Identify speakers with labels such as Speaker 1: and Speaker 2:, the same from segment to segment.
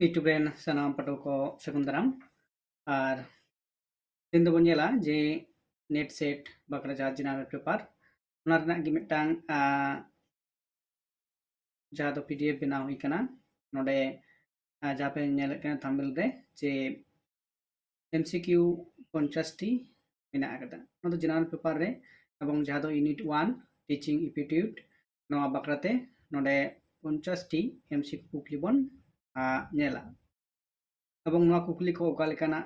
Speaker 1: YouTube rain सानाम पाठक को सगुन दाराम और दिन दो बन जे नेट सेट बाकरा जहाँ जेनारेल पेपर ओना रना गी मिटांग जहाँ दो पीडीएफ बनाव हुई कना नोडे जहाँ पे नेल कना थंबनेल रे जे एमसीक्यू 50 टी मेना आकदा नोदो जेनारेल पेपर रे एवं जहाँ दो यूनिट 1 टीचिंग एप्टीट्यूड नोआ बाकराते नोडे 50 टी एमसीक्यू कुकली बन नेला एवं नोआ कुकली को ओका लेकाना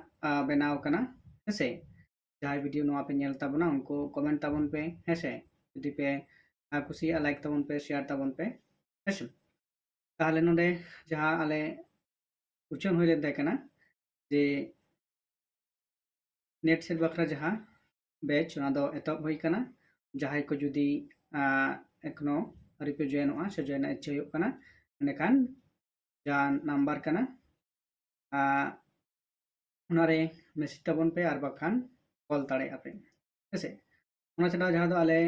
Speaker 1: बनाव कना हेसे जहाँ वीडियो नोआ पे नेल ताबना उनको कमेंट ताबन पे हेसे यदि पे कुसी लाइक ताबन पे शेयर ताबन पे हेसे ताहले नोडे जहाँ आले उचन होइले देखना जे नेट सेट बखरा जहाँ बैच ओना दो एतब होई कना जहाँ को जुदी एकनो रिपे जॉइनोआ से जॉइन इच्छा हुई कना एंडकान जहाँ नंबर कना उनारे मेसेज ताबन पे और बाखान कॉल ताड़े आपे हेसे उना छाड़ा जहाँ दो आले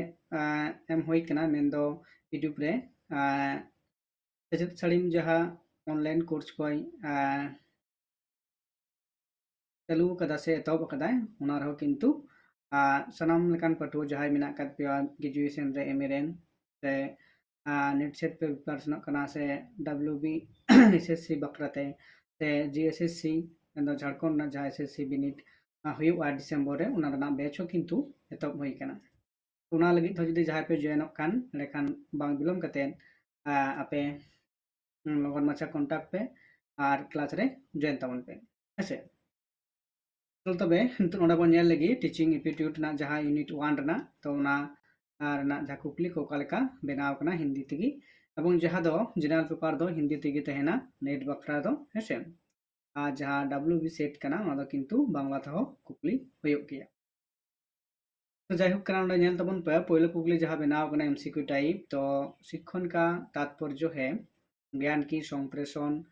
Speaker 1: एम होई कना मेन दो यूट्यूब रे सेचेद साड़ीम जहाँ ऑनलाइन कोर्स कोई चालू कदा से एतब कदाय उना रहो किंतु सनाम लेकान पटुआ जहाँ मेना कद पे ग्रेजुएशन रे एमए रेन से नेट सेट पे प्रिपरेशन कना से डब्ल्यूबी एसएससी बकराते से जीएसएससी एंदो झारखंड ना जहाँ एसएससी बिनिट हुआ डिसेंबर रे उना रना बैच हो किंतु एतब होई कना उना लगी तो जुदी जहाँ पे जॉइन कान लेकान बांग बिलम कते आपे लगन माचा कॉन्टैक्ट पे और क्लास रे जॉइन ताबन पे हेसे तो तबे नोडा बन नेल लगी टीचिंग एप्टीट्यूड ना जहाँ यूनिट 1 रना तो ना जहाँ कुकली को कालेका बनाव कना हिंदी तेगी एवं जहाँ दो जनरल पेपर दो हिंदी तेगी तहेना नेट बखरा दो हेसे और जहाँ डब्ल्यूबी सेट कना ओना दो किंतु बांग्ला तहो कुकली होयोग गया तो जायहोक कना नोडे नेल तबन पे पहले कुकली जहाँ बनाव कना एमसीक्यू टाइप तो शिक्षण का तात्पर्य है ज्ञान की संप्रेषण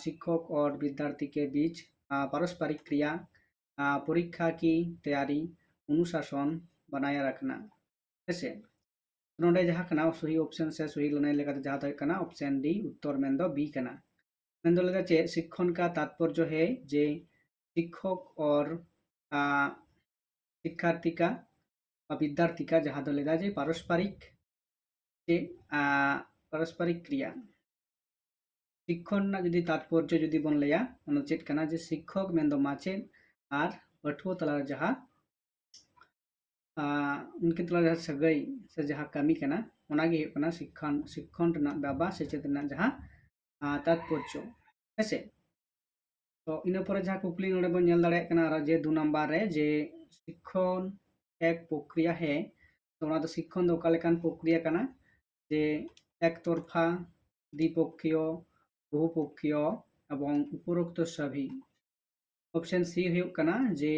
Speaker 1: शिक्षक और विद्यार्थी के बीच पारस्परिक क्रिया परीक्षा की तैयारी अनुशासन बनाए रखना ऐसे नोडे जहाँ कना सही ऑप्शन से सही लने लेगा जहाँ तो कना ऑप्शन डी उत्तर में दो बी कना में दो लेगा चे शिक्षण का तात्पर्य है जे शिक्षक और शिक्षार्थी का विद्यार्थी का जहाँ दो लेगा जे पारस्परिक क्रिया शिक्षण ना जुदी तात्पर्य जुदी बन लिया उन चेत कना जे शिक्षक में दो माचेद और पठुआ तला जहाँ उनके तला जहाँ सगई से जहाँ कमी कना उनागे कना शिक्षण बाबा सेचेद जहाँ तात्पर्य हेसे तो इन पर जहाँ कुकली नोडे बन नेल दाड़े कना जे 2 नंबर रे जे शिक्षण एक प्रक्रिया है तो उना दो शिक्षण दो कालेकान प्रक्रिया कना जे एक तरफा द्विपक्षीय बहुपक्षीय एवं उपरोक्त सभी ऑप्शन सी हुई कना जे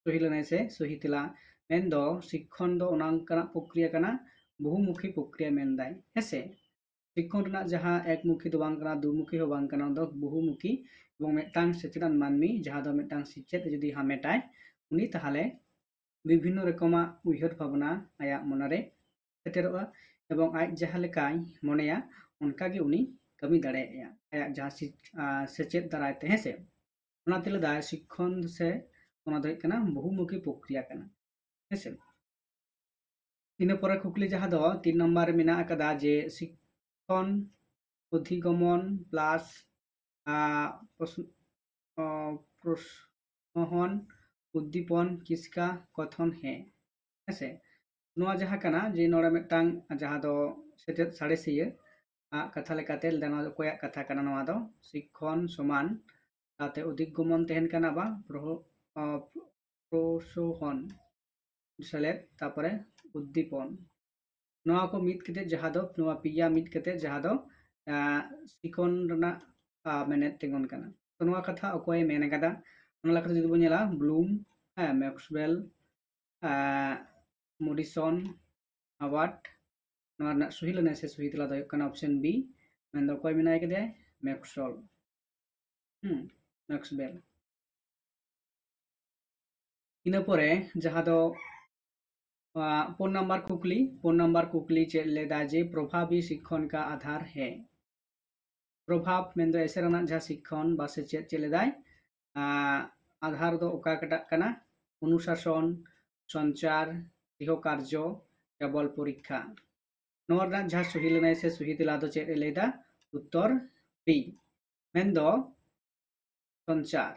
Speaker 1: सही लने से सही तिला मेन दो शिक्षण दो ओनांकना प्रक्रिया कना बहुमुखी प्रक्रिया मेन दाय हेसे शिक्षण रना जहाँ एकमुखी दो बांग कना दुमुखी हो बांग कना दो बहुमुखी एवं मेटांग सेचेदान मानमी जहाँ दो मेटांग सेचेद जुदी हामेटाय उनी ताहले विभिन्न रकमा उयहर भावना आया मनरे सेटेरोआ एवं आज जहाँ लेकाय मनेया उनकागे उनी कमी दाड़ेया आया जहाँ सेचेद दारायते हेसे दाय शिक्षण से बहुमुखी प्रक्रिया हेसे इन पर कुकली जहाँ दो 3 नंबर में कदा जे शिक्षण अधिगमन प्लस प्रोत्साहन उद्दीपन किसका कथन है हेसे नोआ जहाँ कना जे नोडे मेटांग जहाँ दो सेटेद साड़ेसिया कथा लेकाते कोया कथा कना नोआ दो शिक्षण समान ताते अधिगमन तहन कना बा प्रोत्साहन सेलेद तापरे उद्दीपन नोआ को मित कते जहाँ दो नोआ पिया मित कते जहाँ दो शिक्षण रना मेने तेंगन कना तो नोआ कथा अकोय मेने कदा ओना लकते जुदी बनेला ब्लूम मैक्सवेल मोडिसन अवार्ड नोआ ना सही लने से सही तला दो कना ऑप्शन बी मेन दो कोय मेनाय कदे मैक्सवेल मैक्सवेल इन परे जहाँ दो 4 नंबर कुकली चेलेदा जे प्रभावी शिक्षण का आधार है प्रभाव मेंदो एसेरना जहाँ शिक्षण बा सेचेद चलेदाय आधार दो ओका कटाक कना अनुशासन संचार गृह कार्य केवल परीक्षा नोरना जहाँ सही लेना से सही तेला दो चेद लेदा उत्तर बी मेंदो संचार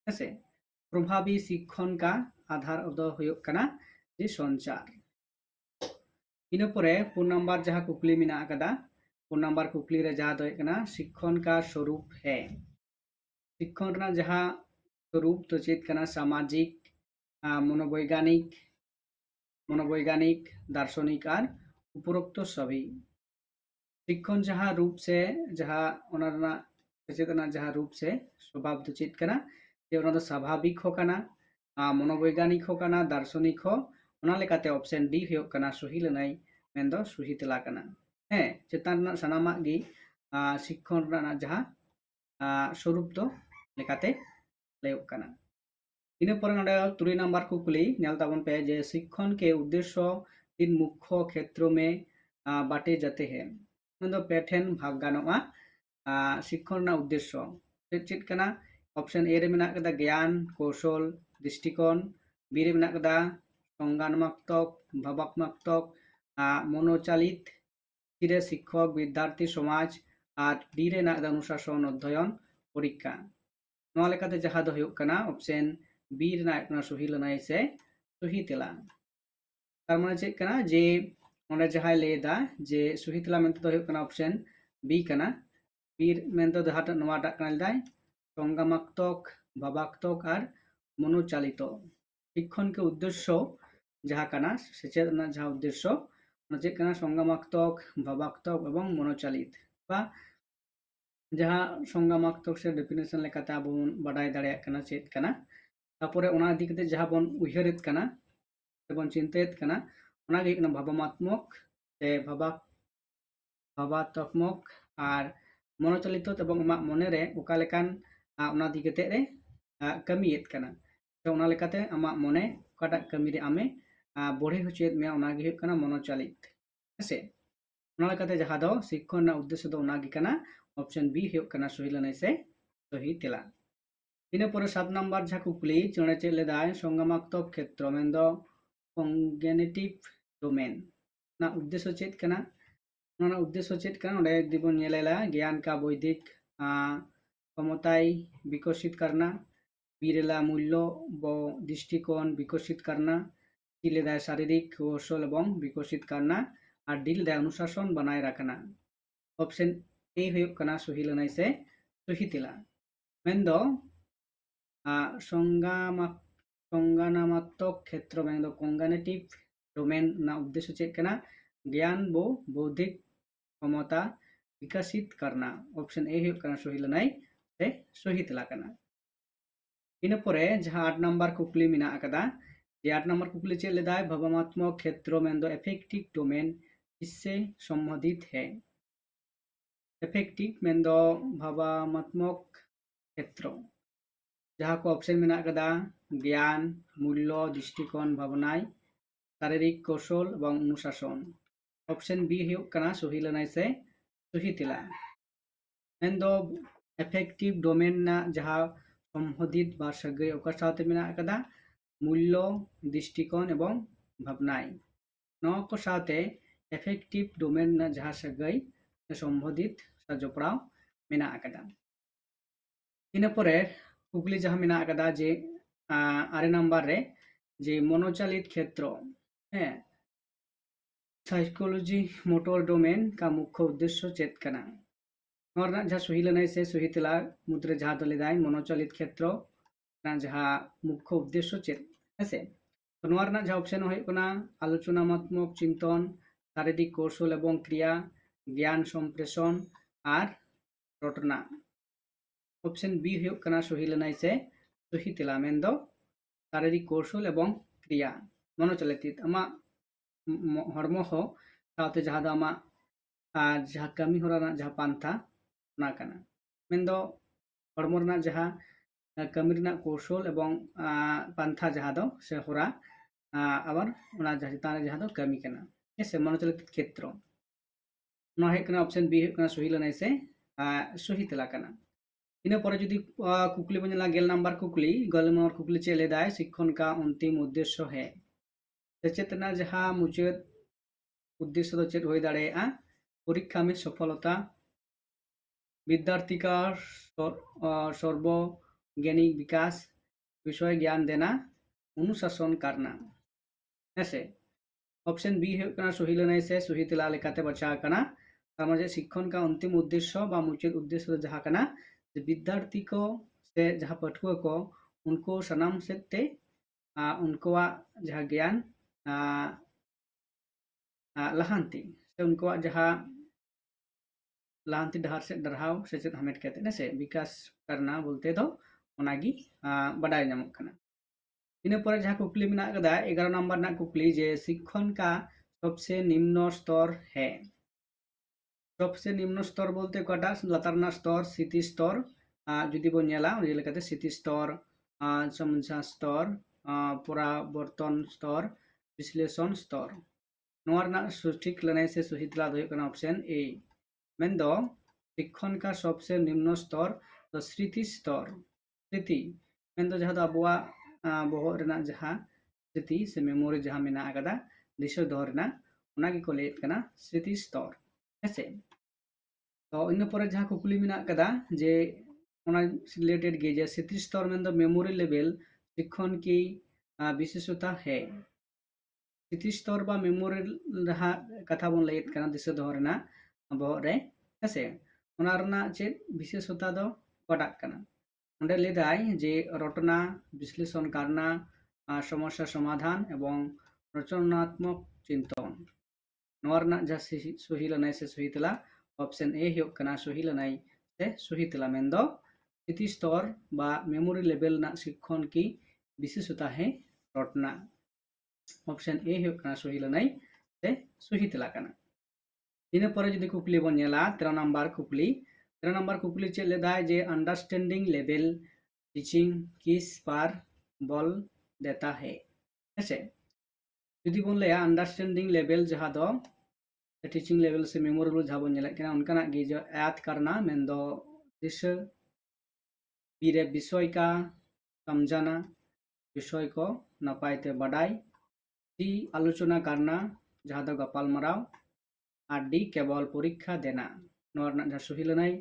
Speaker 1: ऐसे प्रभावी शिक्षण का आधार दो हुयुक कना जे संचार इन परे 4 नंबर जहाँ कुकली मिना कदा 4 नंबर कुकली रे जहाँ दो कना शिक्षण का स्वरूप है शिक्षण ना जहाँ स्वरूप तो चेत कना सामाजिक मनोवैज्ञानिक दार्शनिक और उपरोक्त सभी शिक्षण जहाँ रूप से जहाँ ओनारना चेतना जहाँ रूप से स्वभाव तो चेत कना जे ओना दो स्वाभाविक हो कना मनोवैज्ञानिक हो कना दार्शनिक हो ओना लेकाते ऑप्शन डी हुयुक कना सही लेनाय मेंदो सही तेला कना है चेतन सनामा गी शिक्षण ना जहाँ स्वरूप तो लेकाते लयुक कना इन पर नडे 3 नंबर कुकली नेल ताबन पे जे शिक्षण के उद्देश्य 3 मुख्य क्षेत्रों में बाटे जाते हैं मेंदो पैठन भाग गानोआ शिक्षण ना उद्देश्य चेत कना ऑप्शन ए रे मेना कदा ज्ञान कौशल दृष्टिकोण बी रे मेना कदा संज्ञानात्मक भावात्मक मनोचालित सी शिक्षक विद्यार्थी समाज और डी रे ना अनुशासन अध्ययन परीक्षा नोआ लेकाते जहाँ दो हुयुक कना ऑप्शन बी रे ना सही लेनाय से सही तेला तार माने चेक कना जे ओंडे जहाँ लेदा जे सही तेला मेंते दो हुयुक कना ऑप्शन बी कना बी मेंते जहाँ नोआटा कना लेदाय संज्ञानात्मक भावात्मक और मनोचालित शिक्षण के उद्देश्य जहाँ कना सेचेद ना जहाँ उद्देश्य ओना चेक कना संज्ञानात्मक भावात्मक एवं मनोचालित बा जहाँ संज्ञानात्मक से डेफिनेशन लेकाते आबो बाडाय दाड़ेया कना चेद कना तारपरे ओना इदी कते जहाँ बन उयहरित कना एवं चिंतित कना ओना गे कना भावात्मक से भावात्मक और मनोचालित एवं मा मने रे ओका लेकान ओना इदी कते रे कमियेत कना तो ओना लेकाते आमा मने ओकाटा कमी रे आमे बढ़े होचेत मे ओना गे कना मनोचालित हेसे ओना लेकाते जहाँ दो शिक्षण ना उद्देश्य दो ओना गे कना ऑप्शन बी हुयुक कना सही लेनाय से सही तेला इन पर 7 नंबर जहाँ कुकली चेणे चेद लेदाय संज्ञानात्मक क्षेत्र मेंदो कॉग्निटिव डोमेन ना उद्देश्य चेद कना ओना उद्देश्य चेद कना ओंडे दिबन नेलेला ज्ञान का बौद्धिक क्षमताएं विकसित करना बीरेला मूल्य व दृष्टिकोण विकसित करना सी लेदाय शारीरिक कौशल एवं विकसित करना और डी लेदाय अनुशासन बनाए रखना ऑप्शन ए हुयुक कना सही लेनाय से सही तेला मेंदो संज्ञानात्मक क्षेत्र मेंदो कॉग्निटिव डोमेन ना उद्देश्य चेक कना ज्ञान व बौद्धिक क्षमता विकसित करना ऑप्शन ए हुयुक कना सही लेनाय से सही तेला कना इन परे जहाँ 8 नंबर कुकली मेना अकदा जे 8 नंबर कुकली चेद लेदाय भावात्मक क्षेत्र मेंदो एफेक्टिव डोमेन इससे संबंधित है एफेक्टिव मेंदो भावात्मक क्षेत्र जहाँ को ऑप्शन मेना कदा ज्ञान मूल्य दृष्टिकोण भावनाएं शारीरिक कौशल एवं अनुशासन ऑप्शन बी हुयुक कना सही लेनाय से सही तेला मेंदो एफेक्टिव डोमेन ना जहाँ संबंधित बा सगै ओकर साथे मेना कदा मूल्य दृष्टिकोण एवं भावनाएं नोआ को साथे एफेक्टिव डोमेन ना जहाँ सगै संबंधित सजपड़ाव मेना कदा इन परे कुकली जहाँ मेना कदा जे 8 नंबर रे जे मनोचालित क्षेत्र है साइकोलॉजी मोटर डोमेन का मुख्य उद्देश्य चेत कना नोरना जहाँ सही लेनाय से सही तेला मुद्रे जहाँ तो लेदाय मनोचालित क्षेत्र ना जहाँ मुख्य उद्देश्य चेत हेसे तो नोरना जहाँ ऑप्शन हुयुक कना आलोचनात्मक चिंतन शारीरिक कौशल एवं क्रिया ज्ञान संप्रेषण और रटना ऑप्शन बी हुयुक कना सही लेनाय से सही तेला मेंदो शारीरिक कौशल एवं क्रिया मनोचालित आमा हड़मो हो साथे जहाँ दो आमा जहाँ कमी होरा जहाँ पांथा ना कना मेंदो हड़मो रना जहाँ कमी रना कौशल एवं पांथा जहाँ दो से होरा आबार ओना जहाँ दो कमी कना हेसे मनोचालित क्षेत्र ना हेक कना ऑप्शन बी हुयुक कना सही लेनाय से सही तेला कना इन पर जुदी कुकली बन गेल नंबर कुकली चे लेदाय शिक्षण का अंतिम उद्देश्य है सेचेतना जहाँ मुचाद उद्देश्य तो चेत होई दाड़ेया परीक्षा में सफलता विद्यार्थी का सर्वज्ञानिक विकास विषय ज्ञान देना अनुशासन करना ऐसे ऑप्शन बी है सही लनाई से सही तेला लेकाते बचा करना तार शिक्षण का अंतिम उद्देश्य बा मुचाद उद्देश्य जहाँ करना विद्यार्थी को से जहाँ पठुआ को उनको सनाम सेते उनको जहाँ ज्ञान लहांती से उनको जहाँ लहांती डहार से डरहाव सेचेद हमेट कहते से विकास करना बोलते तो ओनागी बड़ाई नामक करना इन पर जहाँ कुकली में 11 नंबर ना कुकली जे शिक्षण का सबसे निम्न स्तर है सबसे निम्न स्तर बोलते कटा लतारना स्तर स्थिति स्तर जुदी बो नेला लेकाते स्थिति स्तर समझा स्तर परावर्तन स्तर विश्लेषण स्तर नोरना सठिक लनाई से सही तेला दो ऑप्शन ए मेन दो शिक्षण का सबसे निम्न स्तर तो स्मृति स्तर स्मृति मेन दो जहाँ दो अबुआ बोहग रेना जहाँ स्मृति से मेमोरी जहाँ मेना आकदा दिशा दो रेना उनागी को लेत कना स्मृति स्तर ऐसे तो इन पर जहाँ कुकली मेना आकदा जे उना रिलेटेड गे जे स्मृति स्तर मेन दो मेमोरी लेवल शिक्षण की विशेषता है स्मृति स्तर बा मेमोरी रहा कथा बन लेत कना दिशा दो रेना बोहग रे ऐसे उना रेना चेत विशेषता दो कटाक कना उन्हें लेदाय जे रटना विश्लेषण करना समस्या समाधान एवं रचनात्मक चिंतन नोरना जहाँ सही लनाई से सही तेला ऑप्शन ए होना सही लनाई से सही तेला मेन दो स्मृति स्तर बा मेमोरी लेवल ना शिक्षण की विशेषता है रटना ऑप्शन ए होना सही लनाई से सही तेला कना इन पर जुदी कुकली बन नेला 13 नंबर कुकली चेक लेदाय जे अंडरस्टैंडिंग लेवल टीचिंग किस पर बल देता है ऐसे जुदी बन लिया अंडरस्टैंडिंग लेवल जहाँ दो टीचिंग लेवल से मेमोरेबल जहाँ बन नेला कना उनका गे जो याद करना मेन दो दिशा बीरे विषय का समझाना विषय को नपायते बड़ाई डी आलोचना करना जहाँ दो गपाल मराव और डी केवल परीक्षा देना नोरना जहाँ सही लनाई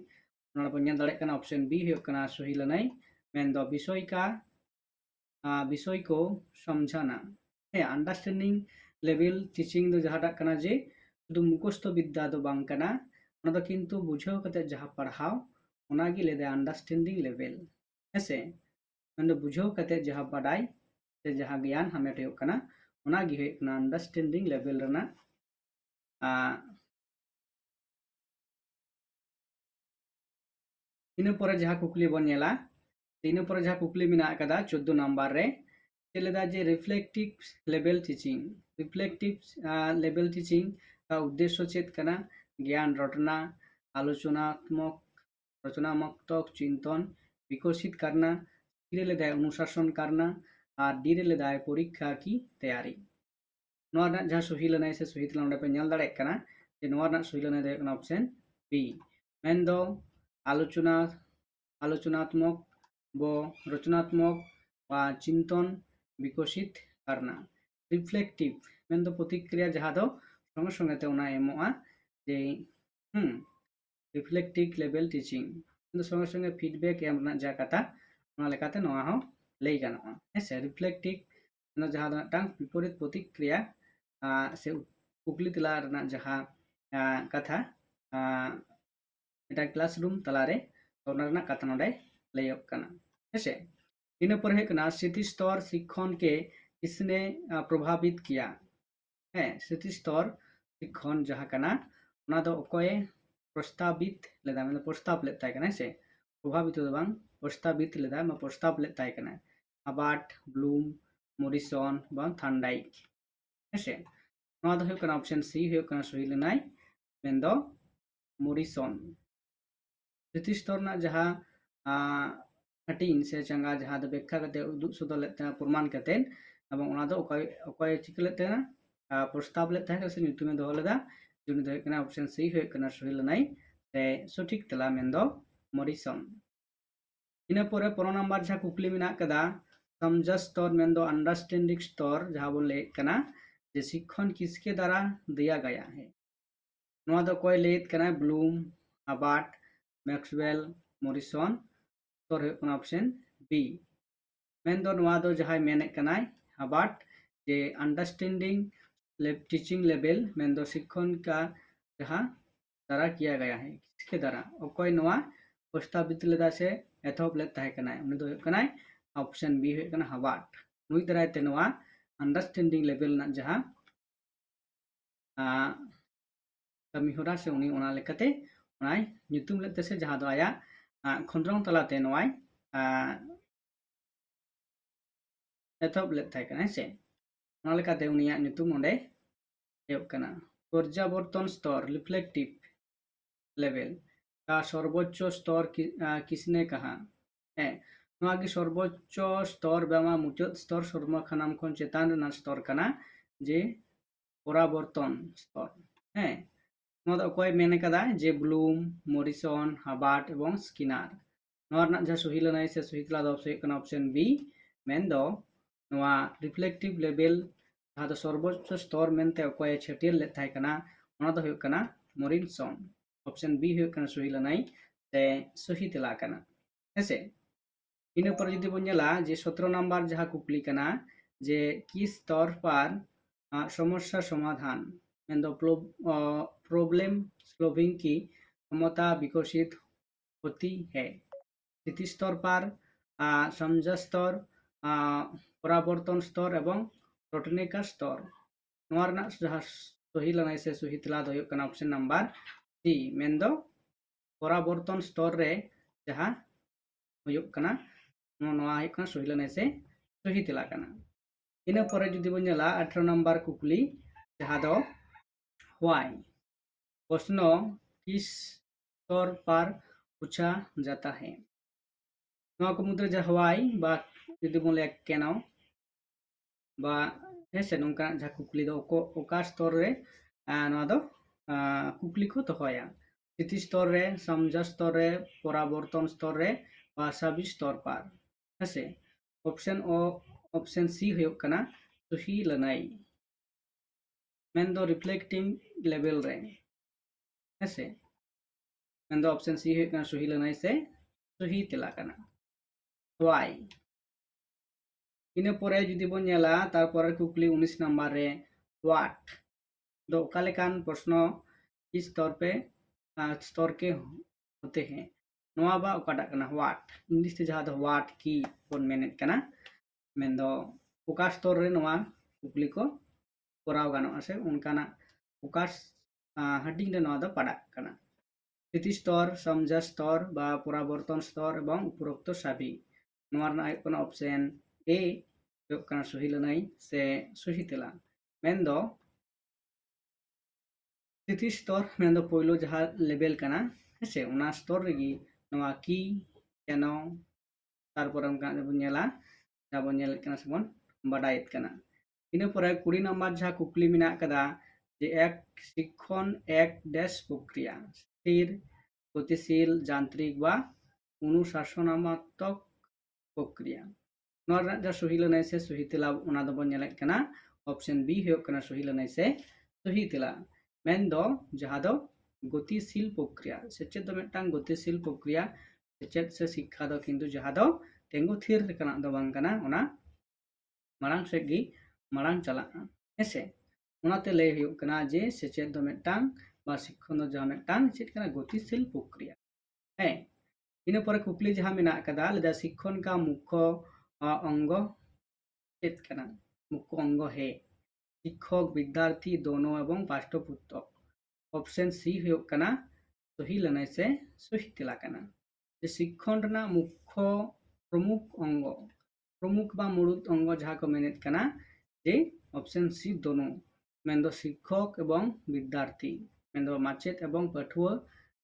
Speaker 1: ऑप्शन बी होना सही लनाई मेन दो विषय का विषय को समझाना है अंडरस्टैंडिंग लेवल टीचिंग दो जहाँ कना जे शुधु मुखस्थ विद्या दो बांग कना उना दो किंतु बुझाव कते जहाँ पढ़ाव उनागी लेदे अंडरस्टैंडिंग लेवल ऐसे मेन दो बुझाव कते जहाँ बड़ाई से जहाँ ज्ञान हमेट होकना उनागी होकना अंडरस्टैंडिंग लेवल रना इन पर जहाँ कुकली बन नेला इन पर जहाँ कुकली मेना कदा 14 नंबर रे चलेदा जे रिफ्लेक्टिव लेवल टीचिंग का उद्देश्य चेत कना ज्ञान रटना रचनात्मक चिंतन विकसित करना डी लेदाय अनुशासन करना और डी लेदाय परीक्षा की तैयारी नोरा जहाँ सही लनाई से सही तेला पे नेल दाड़े कना जे नोरा सही लनाई दो ऑप्शन बी मेन दो आलोचनात्मक व रचनात्मक चिंतन विकसित करना रिफ्लेक्टिव मेन दो प्रतिक्रिया जहाँ दो संगे संगे ते उना एमोआ जे रिफ्लेक्टिव लेवल टीचिंग संगे संगे फीडबैक एम रना जा कथा उना लेकाते नोआ हो लई गानोआ हेसे रिफ्लेक्टिव जहाँ दो टांग विपरीत प्रतिक्रिया से कुकली तेला रना जहाँ कथा एटा क्लासरूम तलारे तो कथा नोडे लैक कना हेसे इन पर है स्मृति स्तर शिक्षण के किसने प्रभावित किया है स्मृति स्तर शिक्षण जहाँ कना उना दो ओकोय प्रस्तावित लेदा मतलब प्रस्ताव लेता है से प्रभावित तो बांग प्रस्तावित लेदा मैं प्रस्ताव लेता है अबार्ट ब्लूम मॉरिसन बांग थांडाइक हेसे नोआ दो है ऑप्शन सी है सही लेनाई मेन दो मॉरिसन स्मृति स्तर ना जहाँ हटिंग से चंगा जहाँ दो व्याख्या करते उदुग सदर लेते हैं प्रमाण करते एवं उना दो ओकय चिक लेते हैं प्रस्ताव लेते हैं से नीति में दो लेदा जुनी दो है ऑप्शन सी है सही लेनाई से सठिक तेला मेंदो मॉरिसन इन पोरे 15 नंबर जहाँ कुकली मेना कदा समझ स्तर मेंदो अंडरस्टैंडिंग स्तर जहाँ बोन ले कना जे शिक्षण किसके द्वारा दिया गया है नोआ दो कोई लेत कना ब्लूम हबार्ट मैक्सवेल मॉरिसन स्तर है कना ऑप्शन बी मेंदो नोआ दो जहाँ मेने कना हबार्ट जे अंडरस्टैंडिंग टीचिंग लेवल मेंदो शिक्षण का जहाँ द्वारा किया गया है किसके द्वारा कोई नोआ प्रस्तावित लेदा से एथॉप ले ताहे कना उनी दो कना ऑप्शन बी है कना हबार्ट नुई दराय ते नोआ अंडरस्टैंडिंग लेवल ना जहाँ कमी होरा से उनी ओना लेकते ओनाय nyutum लेते से जहाँ दो आया खंड्रंग तलाते नोआय एथॉप ले ताहे कना से ओना लेकते उनिया nyutum ओंडे एव कना पर्यावर्तन स्तर रिफ्लेक्टिव लेवल का सर्वोच्च स्तर किसने कहा है नोआ की सर्वोच्च स्तर बेमा मुचाद स्तर सर्मा खानाम खन चेतान ना स्तर कना जे परावर्तन स्तर है नोआ दो कोई मेने कदा जे ब्लूम मॉरिसन हबार्ट एवं स्किनर नोआ ना जहाँ सही लनाय से सही तला दो ऑप्शन बी मेन दो नोआ रिफ्लेक्टिव लेवल जहाँ दो सर्वोच्च स्तर मेनते कोई छटियल ले थाय कना ओना दो हुयुग कना मॉरिसन ऑप्शन बी हुयुग कना सही लनाय ते सही तला कना ऐसे इन पर जुदी बन नेला जे 17 नंबर जहाँ कुकली कना जे किस स्तर पर समस्या समाधान मेंदो प्रॉब्लम सॉल्विंग की क्षमता विकसित होती है स्थिति स्तर पर समझ स्तर परावर्तन स्तर एवं रटने का स्तर नोआ जहाँ सही लनाय से सही तला दो हुयुग कना ऑप्शन नंबर सी मेंदो परावर्तन स्तर रे जहाँ हुयुग कना नोआ हुयुग कना सही लनाय से सही तला कना इन पर जुदी बन नेला 18 नंबर कुकली जहाँ दो व्हाई प्रश्न किस स्तर पर पूछा जाता है नोआ को मुद्रे जहाँ व्हाई बा जुदी बन ले केनो बा हेसे नोंका जहाँ कुकली दो ओका स्तर रे नोआ दो कुकली को दोहया स्थिति स्तर रे समझ स्तर रे परावर्तन स्तर रे भाषावी स्तर पर हेसे ऑप्शन सी हुयुग कना सही लनाय मेंदो रिफ्लेक्टिंग लेवल रे हेसे मेंदो ऑप्शन सी हुयुग कना सही लनाय से सही तेला कना व्हाई इन परे जुदी बन नेला तार पर कुकली 19 नंबर रे व्हाट दो कालेकान प्रश्न इस स्तर के होते हैं नोआ बा ओकाटा कना व्हाट इंग्लिश ते जहाँ दो व्हाट की बन मेनेट कना मेंदो ओका स्तर रे नोआ कुकली को कोराव गानो आसे उनकाना ओका हटिंग रे नोआ दो पड़ा कना स्थिति स्तर समझ स्तर बा परावर्तन स्तर एवं उपरोक्त सभी नोआ ना कोना ऑप्शन ए कना सही लनाय से सही तेला मेंदो स्थिति स्तर मेंदो पोइलो जहाँ लेवल कना हेसे उना स्तर रेगी नोआ की केनो तारपर उनका बन नेला जहाँ बन नेल कना सबन बाडायत कना इन पर 20 नंबर जहाँ कुकली मेना कदा जे एक शिक्षण एक डैश प्रक्रिया स्थिर गतिशील यांत्रिक बा अनुशासनात्मक प्रक्रिया नोआ जहाँ सही लनाय से सही तेला उना दो बन नेल कना ऑप्शन बी हुयुग कना सही लनाय से सही तेला मेन दो जहाँ दो गतिशील प्रक्रिया सेचेद दो मेटटांग गतिशील प्रक्रिया सेचेद से शिक्षा दो किंतु जहाँ दो तेंगु थिर कना दो बांग कना उना मारांग सेगी मारांग चला हेसे उनाते ले हुयुग कना जे सेचेद दो मेटटांग बा शिक्षण दो जहाँ मेटटांग चेद कना गतिशील प्रक्रिया है इन पर कुकली जहाँ मेना कदा लेदा शिक्षण का मुख्य अंग चेद कना मुख्य अंग है शिक्षक विद्यार्थी दोनों एवं पाठ्यपुस्तक ऑप्शन सी हुयुग कना सही लनाय से सही तेला कना जे शिक्षण रना मुख्य प्रमुख बा मुड़ुद अंग जहाँ को मेनेट कना जे ऑप्शन सी दोनों मेंदो शिक्षक एवं विद्यार्थी मेंदो माचेत एवं पाठुआ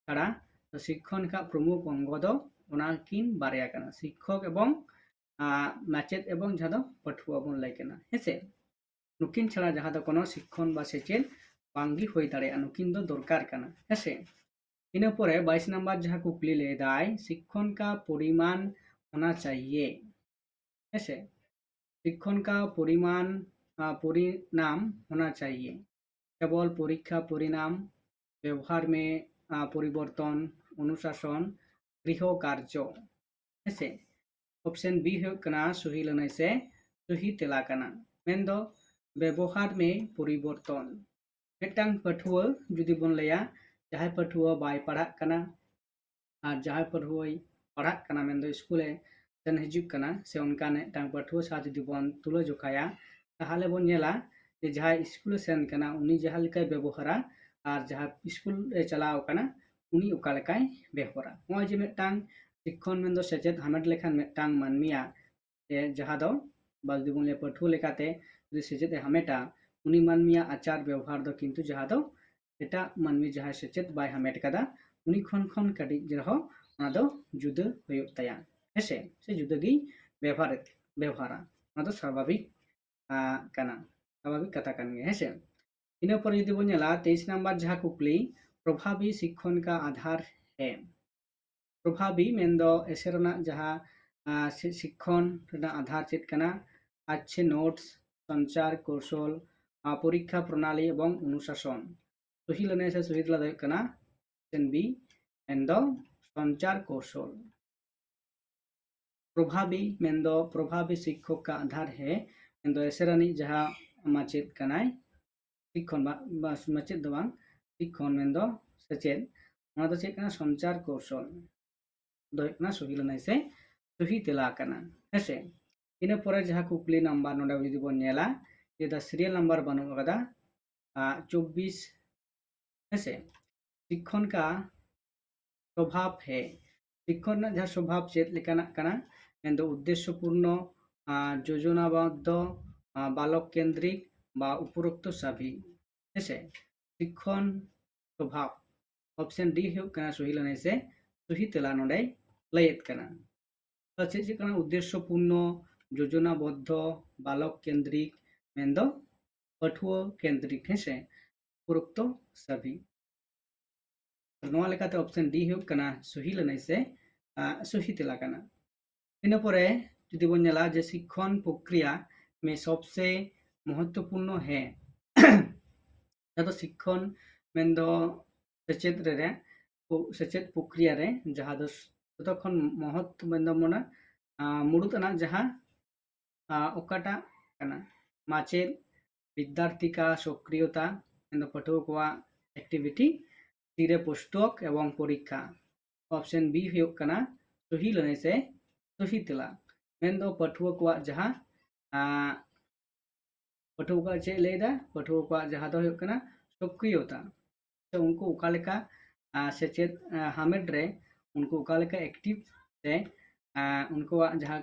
Speaker 1: छाड़ा शिक्षण का प्रमुख अंग दो उनाकिन बारया कना शिक्षक एवं माचेत एवं जहाँ दो पाठुआ बन लय कना हेसे नुकिन छाड़ा जहाँ दो कोनो शिक्षण बा सेचेद बांगी होई दाड़ेया नुकिन दो दरकार कना हेसे इन परे 22 नंबर जहाँ कुकली ले दाय शिक्षण का परिमाण होना चाहिए ऐसे शिक्षण का परिणाम होना चाहिए केवल परीक्षा परिणाम व्यवहार में परिवर्तन अनुशासन गृह कार्य ऐसे ऑप्शन बी सही लनाई से सही तेला कना मेन दो व्यवहार में परिवर्तन मिटang पठुआ जुदी बन लया जहां पठुआ बाय पढ़ा कना और जहां पठुआ पढ़ा कना मेन दो स्कूले सेन हिजुक कना से उनका ने टांग पठुआ साथ जुदी बन तुलो जोखाया ताहले बन नेला जे जहां स्कूल सेन कना उनी जहां लेका व्यवहारा और जहां स्कूल चलाव कना उनी उका लेकाय व्यवहारा नय जे मिटang शिक्षण मेन दो सेचेत हामेट लेखान मिटang मानमिया जहां दो बालदी बन ले पठुआ लेकाते जुदी सेचेत हामेटा उनी मानमिया आचार व्यवहार दो किंतु जहां दो एटा मानमी जहां सेचेत बाय हामेट कदा उनी खन खन कटी जरहो ना दो जुदा हुयुग तया हेसे से जुदा गी व्यवहारा ना दो स्वाभाविक कना स्वाभाविक कथा कन गे हेसे इन पर यदि बन नेला 23 नंबर जहां कुकली प्रभावी शिक्षण का आधार है प्रभावी मेन दो एसेरना जहां शिक्षण रेना आधार चेत कना अच्छे नोट्स संचार कौशल परीक्षा प्रणाली एवं अनुशासन सही लने से सही ला कना ऑप्शन बी मेन दो संचार कौशल प्रभावी मेन दो प्रभावी शिक्षक का आधार है मेन दो एसेरानी जहां माचेत कनाय शिक्षण बा माचेत दो बांग शिक्षण मेन दो सेचेत ओना दो चेत कना संचार कौशल दो कना सही लने से सही तेला कना हेसे इन परे जहां कुकली नंबर नोडा जुदी बन नेला ये द सीरियल नंबर बनु कदा 24 ऐसे शिक्षण का स्वभाव है शिक्षण जहाँ स्वभाव चेत लेकाना कना मेन दो उद्देश्यपूर्ण योजनाबद्ध बालक केंद्रिक बा उपरोक्त सभी ऐसे शिक्षण स्वभाव ऑप्शन डी है सही लने से सही तेला नोडे लयत कना तो चेत कना उद्देश्यपूर्ण योजनाबद्ध बालक केंद्रिक मेन दो पठुआ केंद्रिक हेसे उपरोक्त सभी नोआ लेकाते ऑप्शन डी हुक कना सही लनाई से सही तेला कना इन परे जुदी बन नेला जे शिक्षण प्रक्रिया में सबसे महत्वपूर्ण है तो शिक्षण मेन दो सेचेत रे सेचेत प्रक्रिया रे जहां दो तखन महत्व मेन दो मना मुडुतना जहां ओकाटा कना माचेत विद्यार्थी का सक्रियता मेन दो पठुआ को एक्टिविटी तीरे पुस्तक एवं परीक्षा ऑप्शन बी हुयुग कना सही लने से सही तेला मेन दो पठुआ को जहां पठुआ को चे लेदा पठुआ को जहां दो हुयुग कना सक्रियता तो उनको उकालेका सेचेत हामेट रे उनको उकालेका एक्टिव से उनको जहां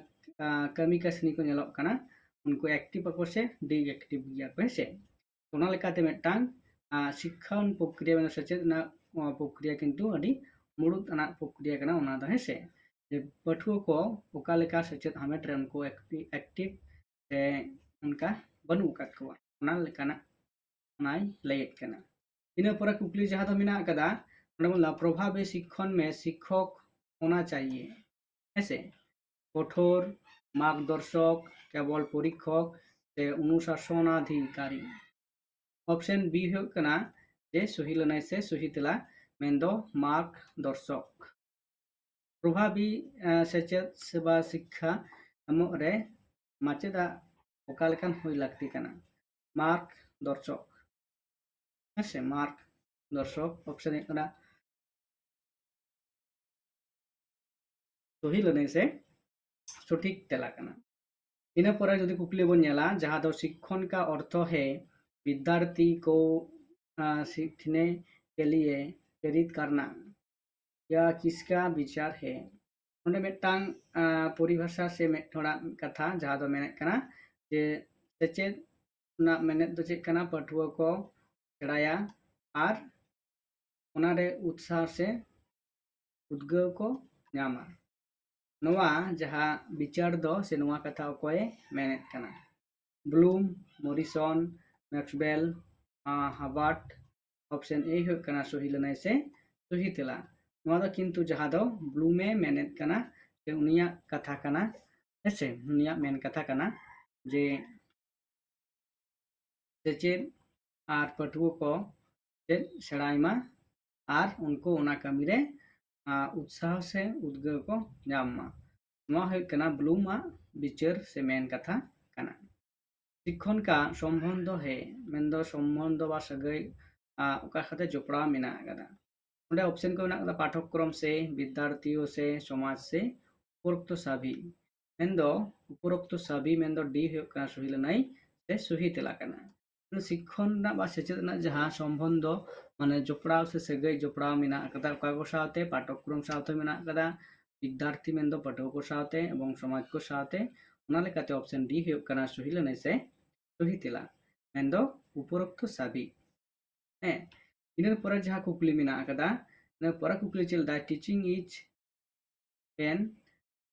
Speaker 1: कमी कसनी को नेलोक कना उनको एक्टिव ako से डी एक्टिव गया को से ओना लेकाते मिटang शिक्षण प्रक्रिया में सेचेत ना प्रक्रिया किंतु अड़ी मुड़ुत अना प्रक्रिया कना ओना दो हेसे जे पठुआ को ओका लेका सेचेत हामेट रे उनको एक्टिव से उनका बनु कात को ओना लेकाना ओनाय लयत कना इन पर कुकली जहां तो मिना कदा ओना प्रभावी शिक्षण में शिक्षक होना चाहिए ऐसे कठोर मार्गदर्शक केवल परीक्षक से अनुशासनाधिकारी ऑप्शन बी होना जे सही लनाई से सही तेला मेन दो मार्गदर्शक प्रभावी सेचेत सेवा शिक्षा एमो रे माचेदा ओका लेकान होई लागती कना मार्गदर्शक ऐसे मार्गदर्शक ऑप्शन एक कना सही लनाई से सठिक तेला कना इन पर यदि कुकली बन नेला जहां दो शिक्षण का अर्थ है विद्यार्थी को सीखने के लिए प्रेरित करना यह किसका विचार है उन्हें मिटang परिभाषा से थोड़ा कथा जहां दो मेने कना जे सेचेत ना मेने दो चेक कना पठुआ को चढ़ाया और उनारे उत्साह से उद्गाव को ᱧᱟᱢᱟ नोआ जहां विचार दो से नोआ कथा अकोय मेनेत कना Bloom Morrison Maxwell Harvard option A हो कना सही लनाई से सही तेला किंतु जहाँ दो ब्लूमे मेनेत कना जे उनिया कथा कना हेसे उनिया मेन कथा कना जे सेचेद आर पटुओ को चेद सेड़ाइमा आर उनको उना कमी रे उत्साह से उद्गार को नामा नवा है कना ब्लूमा बिचार से मेन कथा कना शिक्षण का संबंध है मेन्दो संबंध बा सगै ओका खाते जोपड़ा मेना कदा उन्हें ऑप्शन को ना पाठ्यक्रम से विद्यार्थियों से समाज से उपरोक्त सभी मेन्दो उपरोक्त सभी मेन्दो डी है कना सही लनाई से सही तेला कना शिक्षण ना बा सेचेद ना जहां संबंध माने जोपड़ा से सगै जोपड़ा मेना कदा ओका को साथे पाठ्यक्रम साथे मेना कदा विद्यार्थी मेन्दो पाठक को साथे एवं समाज को साथे उना लेकाते ऑप्शन डी है कना सही लनाई से सही तेला मेन्दो उपरोक्त सभी है इन पर जहाँ कुकली मेना कदा इन पर कुकली चलता है teaching is an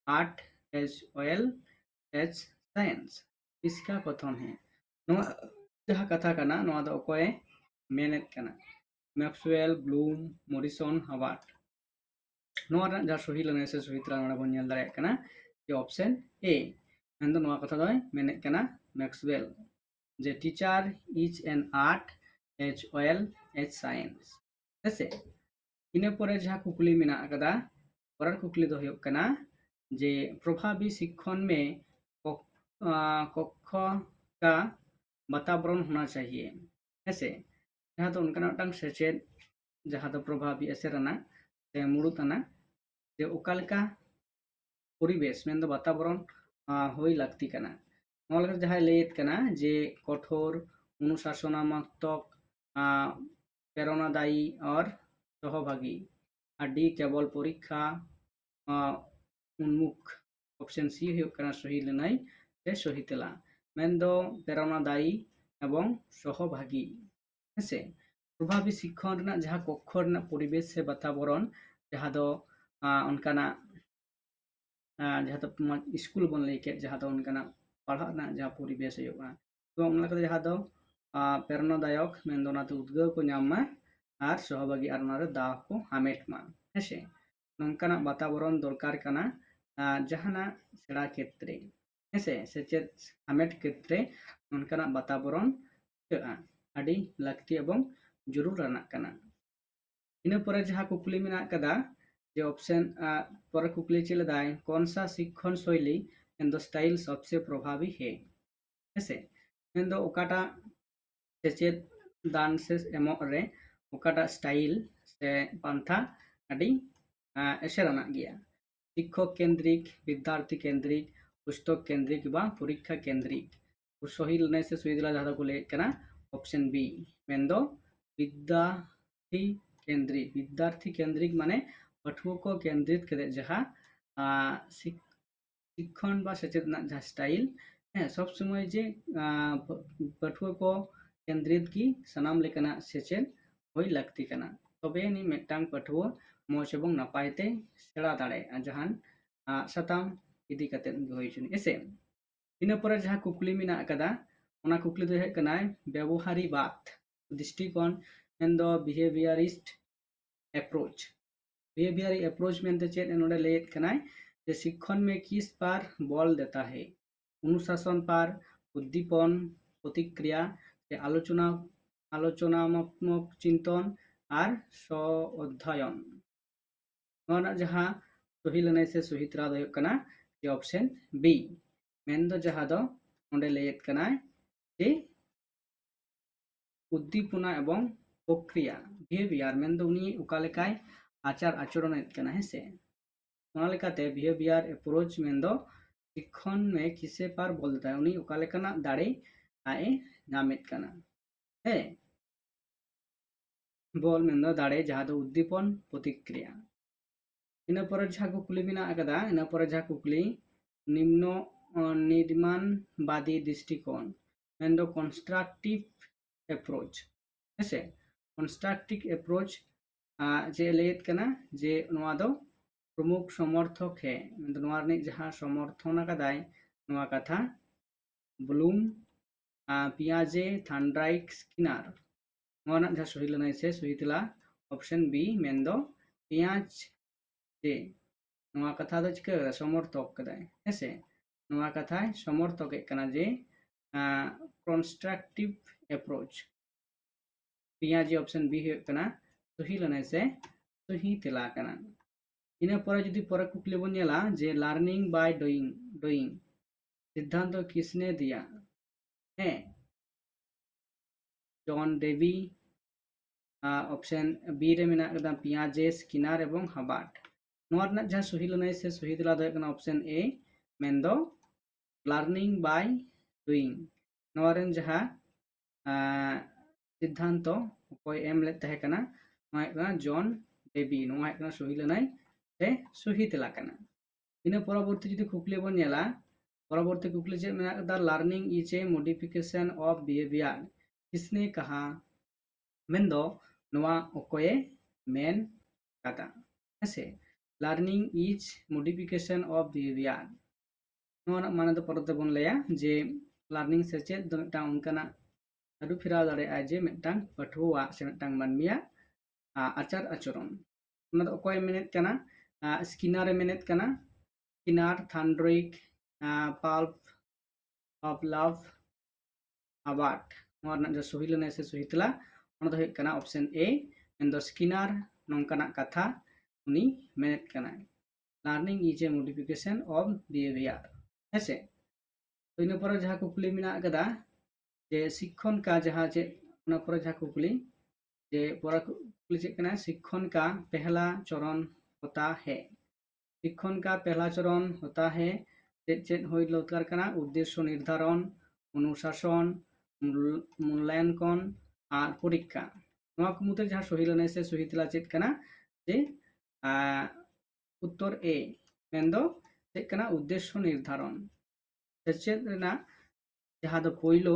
Speaker 1: art as well as science इसका कथन है जहाँ कथा कना नवा दो कोई मेनेट कना मैक्सवेल ब्लूम मॉरिसन हार्वर्ड नवा जहाँ सही लने से सही तरह नोड़ा बन नेल दाड़े कना ये ऑप्शन ए मेन्दो नवा कथा दो मेनेट कना मैक्सवेल जे teacher is an art as well as science ऐसे इने परे जहाँ कुकली मेना कदा परार कुकली दो हुयुग कना जे प्रभावी शिक्षण में कक्ष का वातावरण होना चाहिए ऐसे जहाँ तो उनका नाटक सेचेद जहाँ तो प्रभावी एसेरना से मुड़ुतना जे ओकालका परिवेश मेन्दो वातावरण होई लगती कना नोलका जहाँ लेत कना जे कठोर अनुशासनात्मक प्रेरणादायी और सहभागी डी केवल परीक्षा उन्मुख ऑप्शन सी है कना सही लेनाई से सही तेला मेन्दो प्रेरणादायी एवं सहभागी हेसे प्रभावी शिक्षण रना जहाँ कक्ष रना परिवेश से वातावरण जहाँ दो उनकाना जहाँ तो स्कूल बन लेके जहाँ तो उनकाना पढ़ा ना जहाँ परिवेश होगा तो उनका जहाँ दो प्रेरणादायक मेन्दो नाते उद्गार को नामा आर सहभागी आर नारे दाव को हामेट मा हेसे नोंकाना वातावरण दरकार कना जहाना सेड़ा क्षेत्रे हेसे सेचेद हामेट क्षेत्रे नोंकाना वातावरण आदि लगती एवं जरूर रना कना इन पर जहाँ कुकली मेना कदा जे ऑप्शन पर कुकली चलदाय कौन सा शिक्षण शैली एंड स्टाइल सबसे प्रभावी है हेसे मेन्दो ओकाटा सेचेद दान से एमो रे ओकाटा स्टाइल से पंथा आदि एसेराना गया शिक्षक केंद्रिक विद्यार्थी केंद्रिक पुस्तक केंद्रिक बा परीक्षा केंद्रिक सही लने से सही दिला जहाँ को ले कना ऑप्शन बी मेन्दो विद्यार्थी केंद्रिक माने पठुओ को केंद्रित करे जहाँ शिक्षण बा सेचेद ना जहाँ स्टाइल है सब समय जे पठुओ को केंद्रित की सनाम लेकना सेचेद होई लगती कना तबे नि मेटांग पठुओ मौज एवं नापायते सेड़ा दाड़े जहान सताम इदी कते होई चुनी एसे इन पर जहाँ कुकली मेना कदा ओना कुकली दो है कना व्यवहारी बात दृष्टिकोण एंड द बिहेवियरिस्ट अप्रोच मेनते चेद नोडे लेत कना जे शिक्षण में किस पर बल देता है अनुशासन पर उद्दीपन प्रतिक्रिया आलोचनात्मक चिंतन और स्व अध्ययन जहाँ सही लने से सही तरह दो कना जे ऑप्शन बी मेन्दो जहाँ दो नोडे लेत कना जे उद्दीपना एवं प्रक्रिया बिहेवियर मेन्दो उनी उकालेकाय आचार आचरण कना हेसे ओना लेकाते बिहेवियर अप्रोच मेन्दो शिक्षण में किसे पर बल देता है उनी उकालेकाना दाड़े आए नामित कना है बल मेन्दो दाड़े जहाँ दो उद्दीपन प्रतिक्रिया इन पर जहाँ कुकली मेना कदा इन पर जहाँ कुकली निम्न निर्माणवादी दृष्टिकोण मेन्दो कंस्ट्रक्टिव अप्रोच ऐसे कंस्ट्रक्टिव अप्रोच जे लेत कना जे नवा दो प्रमुख समर्थक है मेन्दो नवा रे जहाँ समर्थन कदाय नवा कथा ब्लूम पियाजे थॉर्नडाइक स्किनर नवा जहाँ सही लनाय से सही तिला ऑप्शन बी मेंदो पियाज जे नवा कथा दो चिका समर्थक कदाय हेसे नवा कथा समर्थक कना जे कंस्ट्रक्टिव अप्रोच पियाज ऑप्शन बी है कना सही लने से सही तेला कना इन पर जदि पर कुकली बन नेला जे लर्निंग बाय डूइंग सिद्धांत तो किसने दिया है जॉन डेवी ऑप्शन बी रे मेना कदा पियाजे स्किनर एवं हबार्ट नोरना जहां सही लने से सही तेला दो कना ऑप्शन ए मेंदो लर्निंग बाय डूइंग नोरन जहां सिद्धांत कोई एम ले तहे कना नोया जॉन डेवी नोया सही लने से सही तेला कना इन परवर्ती जदि कुकली बन नेला परवर्ती कुकली चेक मेना कदा learning is a modification of behaviour किसने कहा मेंदो नोआ ओकोए मेन कदा हेसे learning is modification of behaviour नोना माने दो परते बन लेया जे लर्निंग से चेक दो मिटां उनकना अदु फिरा दारे जे मिटां पठुआ से मिटां मानमिया आचार आचरण ओना दो ओकोए मेनेट कना स्किनर मेनेट कना स्किनर थंड्रिक पल्प ऑफ लव अबार्ट नोना जो सही लने से सही तला ओना दो कना ऑप्शन ए मेंदो स्किनर नोंकना कथा उनी मेनेट कना learning is a modification of behaviour हेसे तो इन पर जहां कुकली मिना कदा जे शिक्षण का जहां जे ओना पर जहां कुकली जे पर कुकली जे कना शिक्षण का पहला चरण होता है शिक्षण का पहला चरण होता है चेत होई लौकार कना उद्देश्य निर्धारण अनुशासन मूल्यांकन और परीक्षा नोआ को मुते जहां सही लने से सही तेला चेत कना जे उत्तर ए मेंदो चेत कना उद्देश्य निर्धारण सेचेत रेना जहां दो पहिलो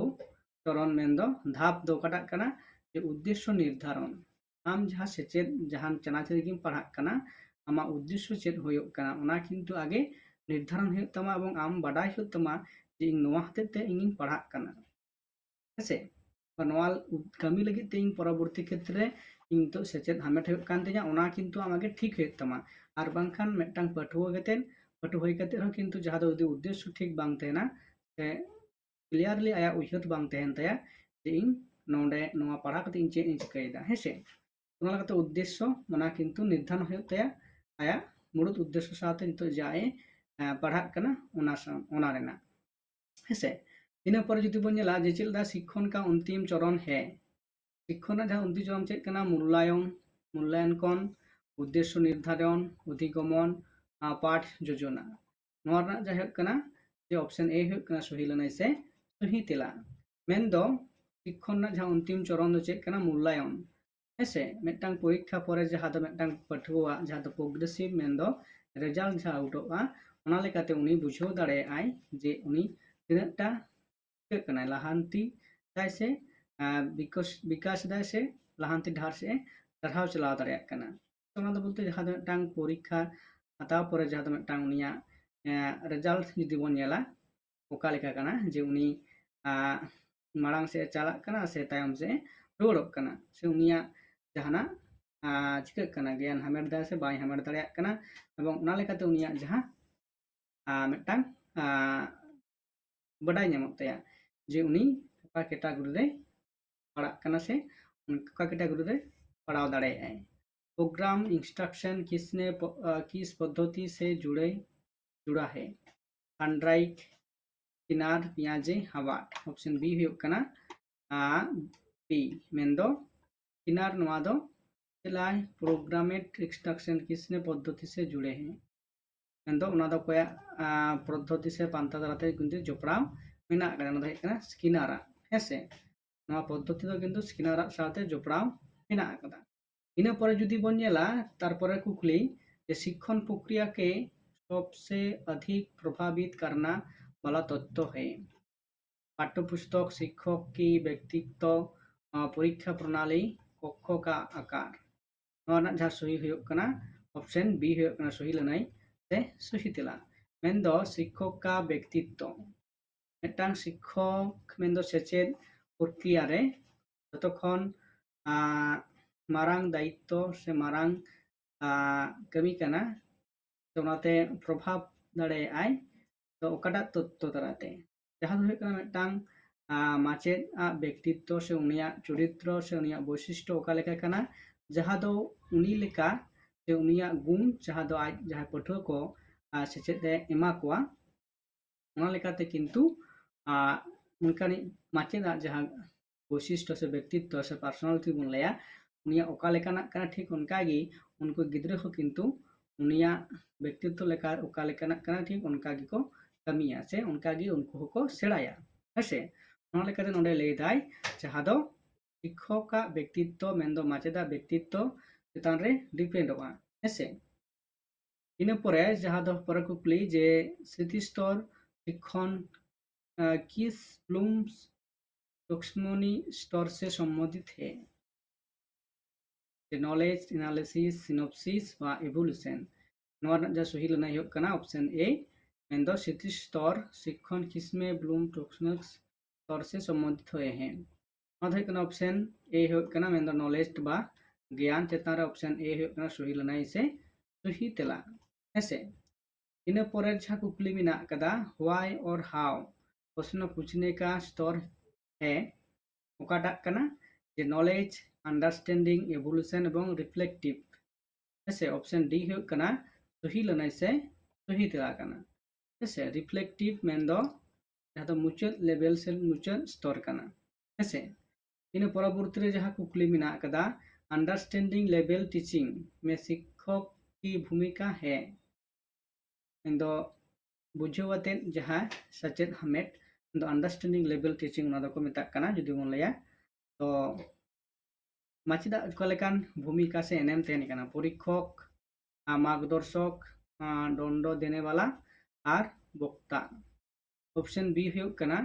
Speaker 1: चरण मेंदो धाप दो कटा कना जे उद्देश्य निर्धारण आम जहां सेचेत जहां चनाचे गिम पढ़ा कना आमा उद्देश्य चेत होयो कना ओना किंतु आगे निर्धारण होयो तमा एवं आम बाडाय होयो तमा जे इन नोआ हतेते इन पढ़ा कना हेसे नोआ कमी लगी ते इन परवर्ती क्षेत्र इन तो सेचेत हामेट होयो कान तेजा ओना किंतु आमागे ठीक होयो तमा आर बांखान मेटांग पठुआ गतेन पठुआ होई कते किंतु जहां दो उद्देश्य ठीक बांग तेना से क्लियरली आया उयहत बांग तेहन तया जे इन नोंडे नोआ पढ़ा कते इन चेत इन चिकायदा हेसे ओना लगते उद्देश्य ओना किंतु निर्धारण होयो तया आया मुड़ुत उद्देश्य साथे नितो जाए पढ़ा कना ओना रेना हेसे इन पर जदि बन नेला जे चेलदा शिक्षण का अंतिम चरण है शिक्षण जहां अंतिम चरण चेक कना मूल्यांकन उद्देश्य निर्धारण अधिगमन पाठ योजना नोआ जहां कना जे ऑप्शन ए हो कना सही लने से सही तेला मेंदो शिक्षण जहां अंतिम चरण दो चेक कना मूल्यांकन हेसे मेटांग परीक्षा परे जहां दो मेटांग पठुआ जहां दो प्रोग्रेसिव मेंदो रिजल्ट जहां आउटोआ ओना लेकाते उनी बुझो दाड़े आय जे उनी तिनाटा कना लाहांती दाय से विकास दाय से लाहांती ढार से चढ़ाव चलाव दाड़े कना ओना दो बोलते जहां दो मेटांग परीक्षा हताव परे जहां दो मेटांग उनिया रिजल्ट जदि बन नेला ओका लेका कना जे उनी माड़ांग से चला कना से तायम से रुवाड़ोग कना से उनिया जहाना चिका कना ज्ञान हामेट दा से बाय हामेट दाड़े कना एवं ओना लेकाते उनिया जहां मेटांग बडाय ᱧᱟᱢᱚᱜ तया जे उनी ओका कैटेगरी रे पढ़ा कना से ओका कैटेगरी रे पढ़ाव दाड़े आय प्रोग्राम इंस्ट्रक्शन किस पद्धति से जुड़ा है हंड्राइट किनार पियाजे हवाट ऑप्शन बी हुयो कना बी मेंदो किनार नोआ दो चलाय प्रोग्रामेड इंस्ट्रक्शन किसने पद्धति से जुड़े हैं मेंदो ओना दो कोया पद्धति से पांता दाराते किंतु जोपड़ाव मेना कना ओना दो कना स्किनर हेसे नोआ पद्धति दो किंतु स्किनर साथे जोपड़ाव मेना कदा इन पर जदि बन नेला तारपरे कुकली जे शिक्षण प्रक्रिया के सबसे अधिक प्रभावित करना वाला तत्व है पाठ्यपुस्तक शिक्षक की व्यक्तित्व परीक्षा प्रणाली कक्ष का आकार नोना जहां सही हुयो कना ऑप्शन बी हुयो कना सही लनाई से सही तेला मेंदो शिक्षक का व्यक्तित्व मेटांग शिक्षक मेंदो सेचेद प्रक्रिया रे जतखन मारांग दायित्व से मारांग कमी कना तो उनाते प्रभाव दाड़े आय तो ओकाटा तत्व तराते जहाँ दो हुयुग कना मिदटांग माचेद व्यक्तित्व से उनिया चरित्र से उनिया वैशिष्ट्य ओका लेका कना जहाँ दो उनी लेका से उनिया गुण जहाँ दो आज जहाँ पठुआ को सेचेद एमा कोआ ओना लेकाते किंतु उनकानी माचेद जहाँ वैशिष्ट्य से व्यक्तित्व से पर्सनालिटी बन लया उनिया ओका लेकाना कना ठीक उनकागी उनको गिद्रे हो किंतु उनिया व्यक्तित्व लेका ओका लेकाना कना ठीक उनकागी को कमिया से उनकागी उनको को सेड़ाया हेसे ओना लेकाते नोडे लेदाय जहाँ दो शिक्षक व्यक्तित्व मेंदो माचेदा व्यक्तित्व चेतान रे डिपेंडोगा हेसे इन परे जहाँ दो पर कुकली जे स्थिति स्तर शिक्षण किस ब्लूम्स टैक्सोनॉमी स्तर से संबंधित है नॉलेज एनालिसिस सिनॉप्सिस व इवोल्यूशन नोर जा सही लना हो कना ऑप्शन ए मेंदो स्थिति स्तर शिक्षण किसमें ब्लूम टैक्सोनॉमी स्तर से संबंधित हुए हैं नोर कना ऑप्शन ए हो कना मेंदो नॉलेज बा ज्ञान चेतान रे ऑप्शन ए हो कना सही लना इसे सही तेला ऐसे इन परे जहाँ कुकली मिना कदा व्हाई और हाउ प्रश्न पूछने का स्तर है ओकाटा कना जे नॉलेज अंडरस्टैंडिंग एवोल्यूशन एवं रिफ्लेक्टिव ऐसे ऑप्शन डी हो कना सही लना इसे सही तेला कना ऐसे रिफ्लेक्टिव मेंदो जहाँ तो मुचाद लेवल से मुचाद स्तर कना ऐसे इन परवर्ती रे जहाँ कुकली मिना कदा अंडरस्टैंडिंग लेवल टीचिंग में शिक्षक की भूमिका है मेंदो बुझावते जहाँ सचेत हमेट मेंदो अंडरस्टैंडिंग लेवल टीचिंग ना को मेता कना जुदी बोन लया तो माचिदा कलेकान भूमिका से एनएम तेन कना परीक्षक मार्गदर्शक दंड देने वाला और वक्ता ऑप्शन बी हो कना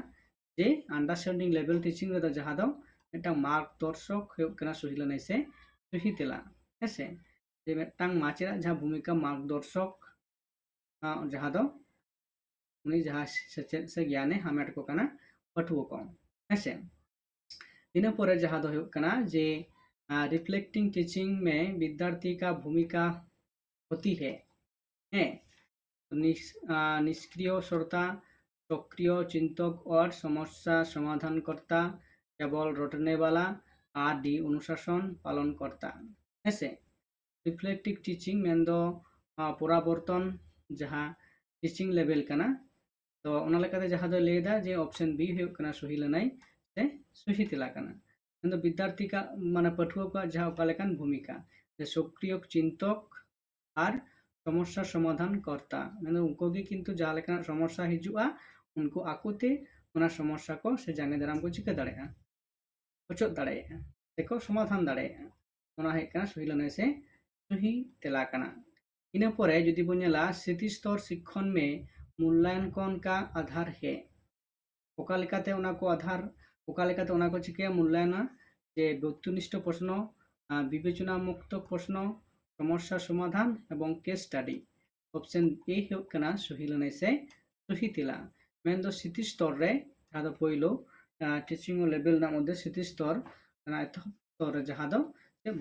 Speaker 1: जे अंडरस्टैंडिंग लेवल टीचिंग रे जहाँ दो मेटा मार्गदर्शक हो कना सही लना से सही तेला हेसे जे मेटा माचिदा जहाँ भूमिका मार्गदर्शक जहाँ दो उनी जहाँ सचेत से ज्ञाने हमेट को कना पठुओ को हेसे इन पर जहाँ दो हो कना जे रिफ्लेक्टिंग टीचिंग में विद्यार्थी का भूमिका होती है निष्क्रिय श्रोता सक्रिय चिंतक और समस्या समाधानकर्ता केवल रटने वाला आदि अनुशासन पालन करता ऐसे रिफ्लेक्टिव टीचिंग मेंदो परावर्तन जहाँ टीचिंग लेवल कना तो ओना लेकाते जहाँ दो लेदा जे ऑप्शन बी हो कना सही लनाई से सही तेला कना मेंदो विद्यार्थी का माने पठुआ का जहाँ ओकालेकान भूमिका जे सक्रिय चिंतक और समस्या समाधान करता मेंदो उनको की किंतु जहाँ लेकान समस्या हिजुआ उनको आकुते उना समस्या को से जाने दाराम को चिका दाड़ेगा ओचो दाड़ेगा देखो समाधान दाड़ेगा ओना है कना सही लनाई से सही तेला कना इन परे यदि बोनेला स्थिति स्तर शिक्षण में मूल्यांकन का आधार है ओका लेकाते ओना को आधार ओका लेकाते ओना को चिके मूल्यांकन जे व्यक्तिनिष्ठ प्रश्न विवेचना मुक्त प्रश्न समस्या समाधान एवं केस स्टाडी ऑप्शन ए हो कना सही लनाई से सही तेला मेंदो स्थिति स्तर रे जहाँ दो पहिलो टीचिंग लेवल ना मध्य स्थिति स्तर ना एतहब स्तर जहाँ दो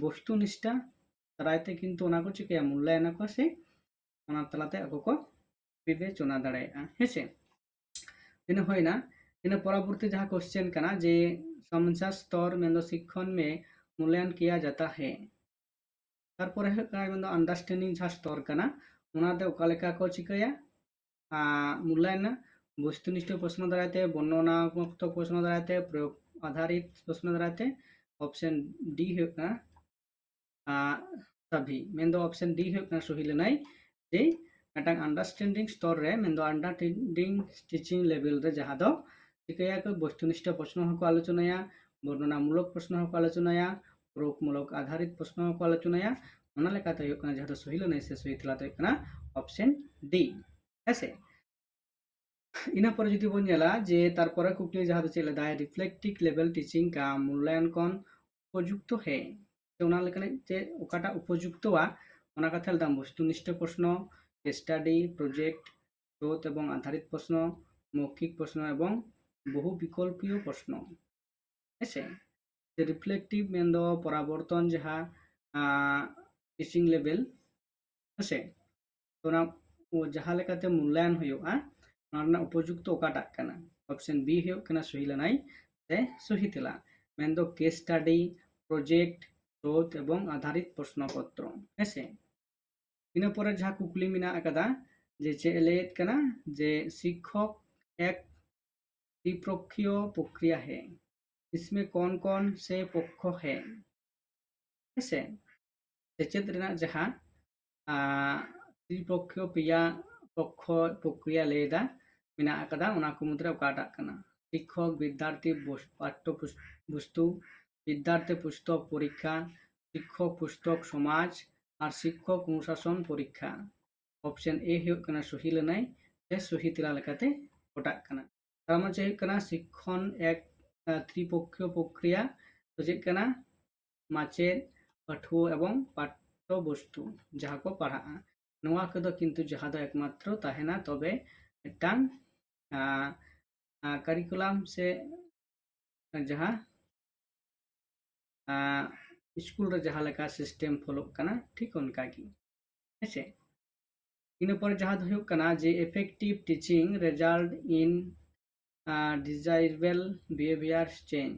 Speaker 1: वस्तुनिष्ठ दारायते किंतु ओना को चिके मूल्यांकन को से ओना तलाते आको को विवेचना दाड़ेगा हेसे इन होइना इन परवर्ती जहाँ क्वेश्चन कना जे समझा स्तर मेंदो शिक्षण में मूल्यांकन किया जाता है तारपर है कना मेंदो अंडरस्टैंडिंग जहाँ स्तर कना ओनाते ओका लेका को चिकया मूल्यांकन वस्तुनिष्ठ प्रश्न दारायते वर्णनात्मक प्रश्न दारायते प्रयोग आधारित प्रश्न दारायते ऑप्शन डी है सभी मेंदो ऑप्शन डी है सही लेनाई जे मेटांग अंडरस्टैंडिंग स्तर रे मेंदो अंडरस्टैंडिंग टीचिंग लेवल रे जहाँ दो चिकया को वस्तुनिष्ठ प्रश्न को आलोचनाया वर्णनामूलक प्रश्न को आलोचनाया प्रयोगमूलक आधारित प्रश्न को आलोचनाया ओना लेकाते हो कना जहाँ दो सही लेनाई से सही तेला तो कना ऑप्शन डी ऐसे इन पर यदि बोन नेला जे तारपर कुकली जहाँ दो चेला दाय रिफ्लेक्टिव लेवल टीचिंग का मूल्यांकन उपयुक्त है ओना लेकाने जे ओकाटा उपयुक्तवा ओना कथा दाम वस्तुनिष्ठ प्रश्न स्टाडी प्रोजेक्ट शोध एवं आधारित प्रश्न मौखिक प्रश्न एवं बहु विकल्पीय प्रश्न ऐसे रिफ्लेक्टिव मेन दो परावर्तन जहाँ टीचिंग लेवल से तो ना वो जहाँ लेकाते मूल्यांकन हुआ ना उपयुक्त ओकाटाक कना ऑप्शन बी हुआ कना सही लनाई से सही तेला मेन दो केस स्टडी प्रोजेक्ट शोध एवं आधारित प्रश्नपत्र ऐसे इन पर जहाँ कुकली मेना अकदा जे चे लेत कना जे शिक्षक एक त्रिपक्षीय प्रक्रिया है इसमें कौन कौन से पक्ष है ऐसे सेचेद रेना जहाँ त्रिपक्षीय पिया पक्ष प्रक्रिया लेदा मेना अकदा उना को मुद्रा ओकाटाक कना शिक्षक विद्यार्थी पाठ्य वस्तु विद्यार्थी पुस्तक परीक्षा शिक्षक पुस्तक समाज और शिक्षक अनुशासन परीक्षा ऑप्शन ए हुआ सही लनाई से सही तेला लेकाते ओटाक कना तारमान चे हुआ शिक्षण एक त्रिपक्षीय प्रक्रिया तो चेकना माचेद पाठुआ एवं पाठ्य वस्तु जहाँ को पढ़ा नोआ कदो किंतु जहाँ दो एकमात्र ताहेना तबे मिटांग करिकुलम से जहाँ स्कूल रे जहाँ लेका सिस्टम फॉलो कना ठीक उनका की ऐसे इन पर जहाँ दो कना जे effective teaching result in desirable behaviour change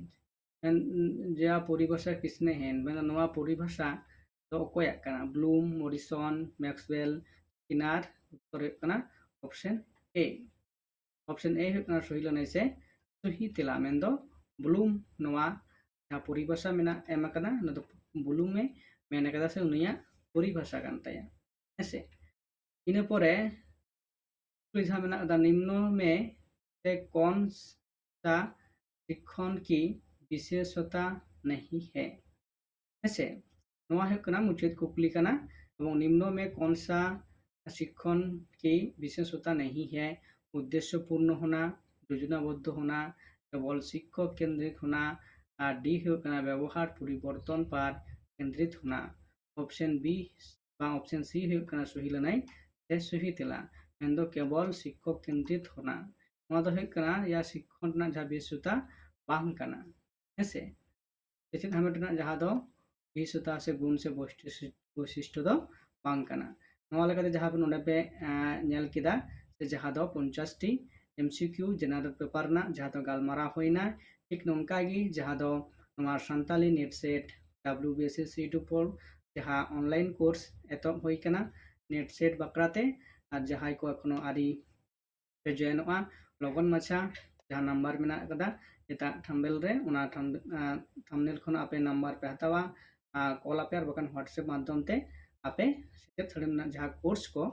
Speaker 1: जहाँ परिभाषा किसने हैं मैंने नोआ परिभाषा तो कोया कना ब्लूम मॉरिसन मैक्सवेल स्किनर उत्तर कना ऑप्शन ए हुआ सही लनाई से सही तेला मेन दो ब्लूम नोआ जहाँ परिभाषा मेना एम कना न तो ब्लूम में मेन कदा से उनिया परिभाषा कान ताया ऐसे इन परे जहाँ मेना कदा निम्न में से कौन सा शिक्षण की विशेषता नहीं है ऐसे नोआ हुआ मुचेद कुकली कना एवं निम्न में कौन सा शिक्षण की विशेषता नहीं है उद्देश्यपूर्ण होना योजनाबद्ध होना केवल शिक्षक केंद्रित होना डी हुआ व्यवहार परिवर्तन पर केंद्रित होना ऑप्शन बी ऑप्शन सी हुआ सही लनाई से सही तेला मेन दो केवल शिक्षक केंद्रित होना या शिक्षण जहाँ विशेषता बांग कना ऐसे सेचेद हामेट जहाँ दो विशेषता से गुण से वैशिष्ट्य दो बांग कना नोआ लेकाते जहाँ पे नोडे पे नेल किदा से जहाँ दो 50 टी एमसीक्यू जनरल पेपर ना जहाँ दो गालमारा होइना ठीक नोंकागी जहाँ दो नोआ Santali net set WBSC C24 जहाँ ऑनलाइन कोर्स एतो होई कना नेट सेट बकराते और जहाँ को एखोनो आरी पे जॉइनोआ लगन माछा जहाँ नंबर मेना कदा एता थंबनेल रे उना थंबनेल खन आपे नंबर पे हतावा कॉल आपे और बकन व्हाट्सएप माध्यम ते आपे सेट थड़ेम जहाँ कोर्स को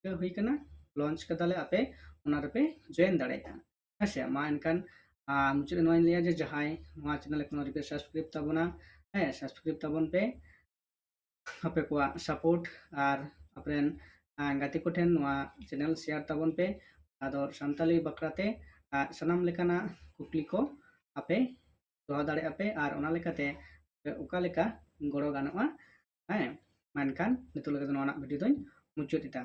Speaker 1: हुई कना लॉन्च कदाले आपे उना रे पे जॉइन दाड़ेगा अच्छा मा इनकान मुझे नोइन लिया जे जहाँ नोआ चैनल को रे पे सब्सक्राइब ताबोना है सब्सक्राइब ताबोन पे आपे को सपोर्ट और अपरेन गाती को ठेन नोआ चैनल शेयर ताबोन पे आदर संताली बकराते सनाम लेकाना कुकली को आपे दोहा दाड़े आपे और ओना लेकाते उका लेका गड़ो गानोआ है मानकान नितुल लेका नोआ वीडियो दोइन मुचाद इदा।